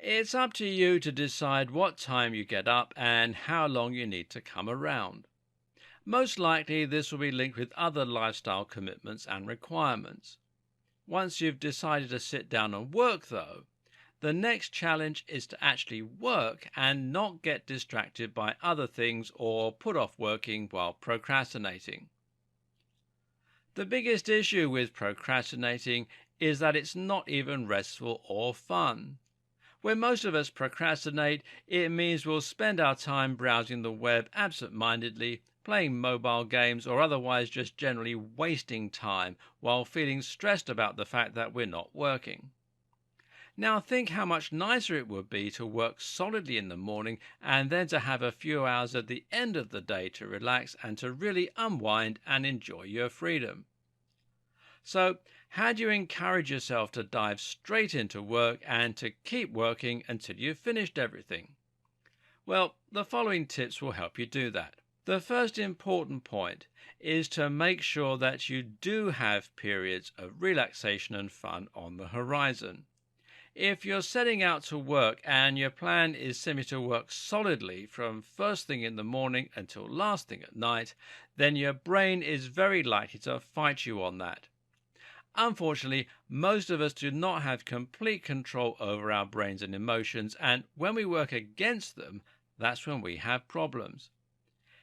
It's up to you to decide what time you get up and how long you need to come around. Most likely, this will be linked with other lifestyle commitments and requirements. Once you've decided to sit down and work, though, the next challenge is to actually work and not get distracted by other things or put off working while procrastinating. The biggest issue with procrastinating is that it's not even restful or fun. When most of us procrastinate, it means we'll spend our time browsing the web absent-mindedly, playing mobile games, or otherwise just generally wasting time while feeling stressed about the fact that we're not working. Now think how much nicer it would be to work solidly in the morning and then to have a few hours at the end of the day to relax and to really unwind and enjoy your freedom. So, how do you encourage yourself to dive straight into work and to keep working until you've finished everything? Well, the following tips will help you do that. The first important point is to make sure that you do have periods of relaxation and fun on the horizon. If you're setting out to work and your plan is simply to work solidly from first thing in the morning until last thing at night, then your brain is very likely to fight you on that. Unfortunately, most of us do not have complete control over our brains and emotions, and when we work against them, that's when we have problems.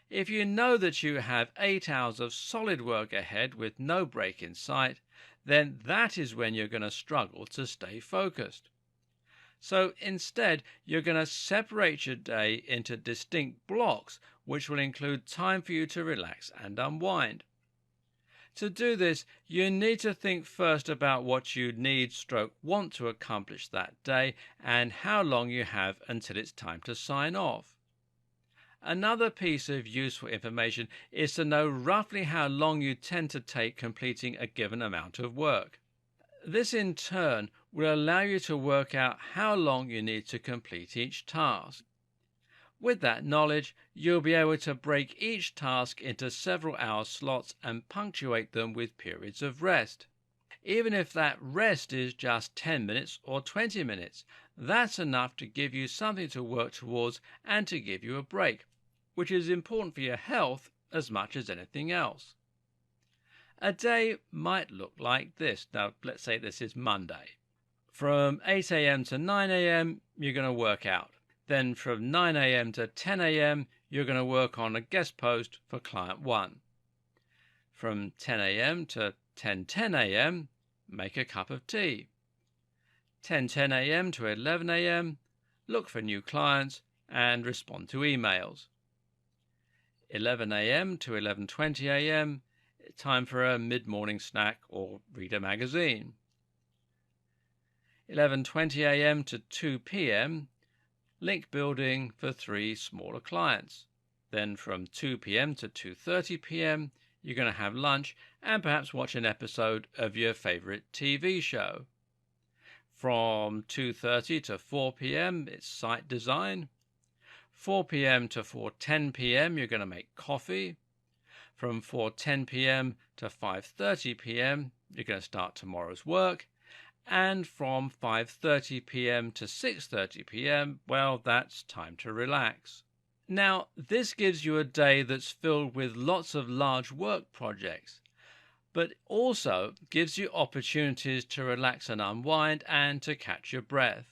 If you know that you have 8 hours of solid work ahead with no break in sight, then that is when you're going to struggle to stay focused. So instead, you're going to separate your day into distinct blocks, which will include time for you to relax and unwind. To do this, you need to think first about what you want to accomplish that day and how long you have until it's time to sign off. Another piece of useful information is to know roughly how long you tend to take completing a given amount of work. This in turn will allow you to work out how long you need to complete each task. With that knowledge, you'll be able to break each task into several hour slots and punctuate them with periods of rest. Even if that rest is just 10 minutes or 20 minutes, that's enough to give you something to work towards and to give you a break, which is important for your health as much as anything else. A day might look like this. Now, let's say this is Monday. From 8 a.m. to 9 a.m., you're going to work out. Then from 9 a.m. to 10 a.m., you're going to work on a guest post for client 1. From 10 a.m. to 10:10 a.m., make a cup of tea. 10:10 a.m. to 11 a.m., look for new clients and respond to emails. 11 a.m. to 11:20 a.m., time for a mid-morning snack or read a magazine. 11:20 a.m. to 2 p.m., link building for 3 smaller clients. Then from 2 p.m. to 2:30 p.m., you're going to have lunch and perhaps watch an episode of your favorite TV show. From 2:30 to 4 p.m., it's site design. 4 p.m. to 4:10 p.m., you're going to make coffee. From 4:10 p.m. to 5:30 p.m., you're going to start tomorrow's work. And from 5:30 p.m. to 6:30 p.m., well, that's time to relax. Now, this gives you a day that's filled with lots of large work projects, but also gives you opportunities to relax and unwind and to catch your breath.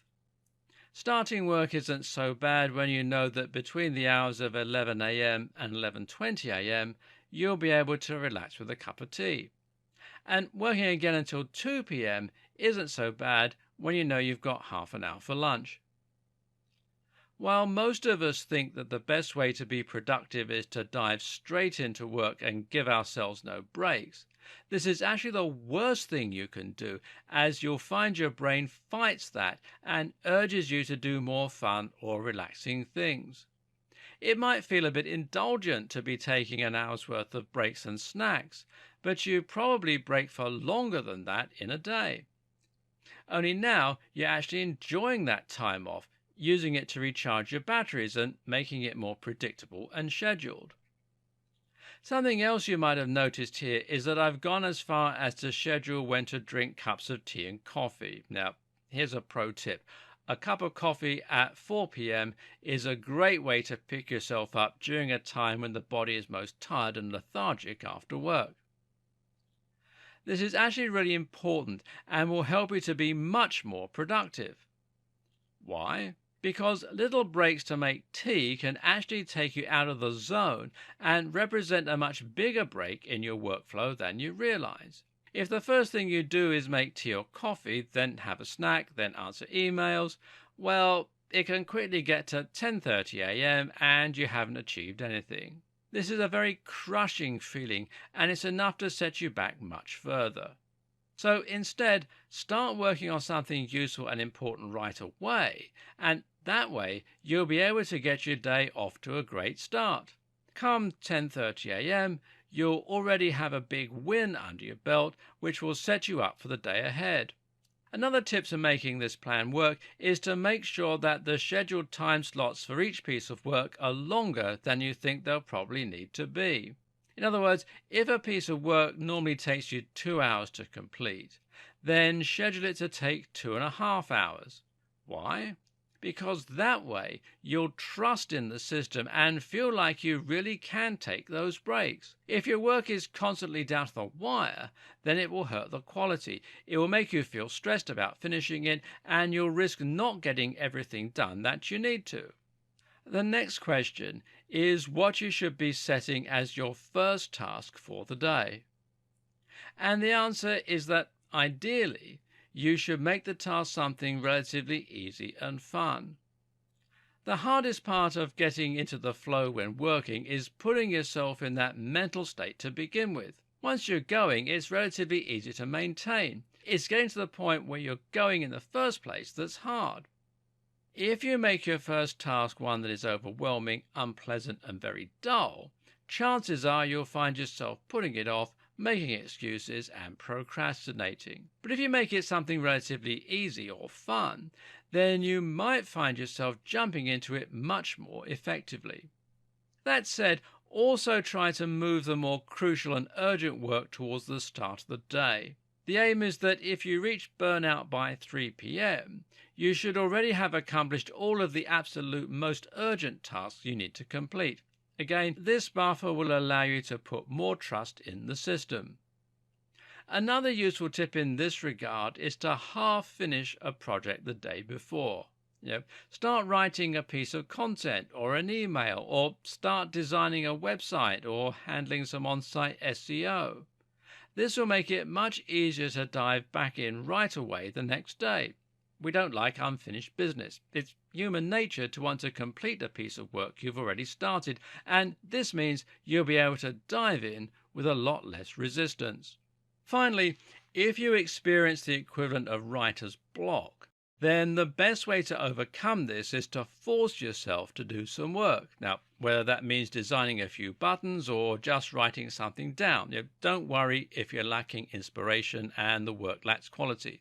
Starting work isn't so bad when you know that between the hours of 11 a.m. and 11:20 a.m., you'll be able to relax with a cup of tea. And working again until 2 p.m. isn't so bad when you know you've got half an hour for lunch. While most of us think that the best way to be productive is to dive straight into work and give ourselves no breaks, this is actually the worst thing you can do, as you'll find your brain fights that and urges you to do more fun or relaxing things. It might feel a bit indulgent to be taking an hour's worth of breaks and snacks, but you probably break for longer than that in a day. Only now you're actually enjoying that time off, using it to recharge your batteries and making it more predictable and scheduled. Something else you might have noticed here is that I've gone as far as to schedule when to drink cups of tea and coffee. Now, here's a pro tip. A cup of coffee at 4 p.m. is a great way to pick yourself up during a time when the body is most tired and lethargic after work. This is actually really important and will help you to be much more productive. Why? Because little breaks to make tea can actually take you out of the zone and represent a much bigger break in your workflow than you realize. If the first thing you do is make tea or coffee, then have a snack, then answer emails, well, it can quickly get to 10:30 a.m. and you haven't achieved anything. This is a very crushing feeling, and it's enough to set you back much further. So instead, start working on something useful and important right away, and that way you'll be able to get your day off to a great start. Come 10:30 a.m., you'll already have a big win under your belt, which will set you up for the day ahead. Another tip to making this plan work is to make sure that the scheduled time slots for each piece of work are longer than you think they'll probably need to be. In other words, if a piece of work normally takes you 2 hours to complete, then schedule it to take 2.5 hours. Why? Because that way you'll trust in the system and feel like you really can take those breaks. If your work is constantly down to the wire, then it will hurt the quality. It will make you feel stressed about finishing it, and you'll risk not getting everything done that you need to. The next question is what you should be setting as your first task for the day. And the answer is that ideally, you should make the task something relatively easy and fun. The hardest part of getting into the flow when working is putting yourself in that mental state to begin with. Once you're going, it's relatively easy to maintain. It's getting to the point where you're going in the first place that's hard. If you make your first task one that is overwhelming, unpleasant, and very dull, chances are you'll find yourself putting it off, making excuses, and procrastinating. But if you make it something relatively easy or fun, then you might find yourself jumping into it much more effectively. That said, also try to move the more crucial and urgent work towards the start of the day. The aim is that if you reach burnout by 3 p.m., you should already have accomplished all of the absolute most urgent tasks you need to complete. Again, this buffer will allow you to put more trust in the system. Another useful tip in this regard is to half finish a project the day before. Start writing a piece of content or an email, or start designing a website or handling some on-site SEO. This will make it much easier to dive back in right away the next day. We don't like unfinished business. It's human nature to want to complete a piece of work you've already started, and this means you'll be able to dive in with a lot less resistance. Finally, if you experience the equivalent of writer's block, then the best way to overcome this is to force yourself to do some work. Now, whether that means designing a few buttons or just writing something down, don't worry if you're lacking inspiration and the work lacks quality.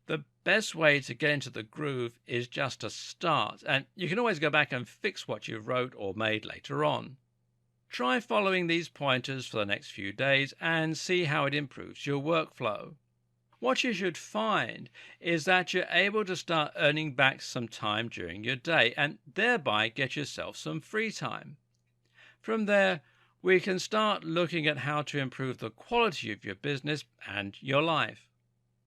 The best way to get into the groove is just to start, and you can always go back and fix what you wrote or made later on. Try following these pointers for the next few days and see how it improves your workflow. What you should find is that you're able to start earning back some time during your day and thereby get yourself some free time. From there, we can start looking at how to improve the quality of your business and your life.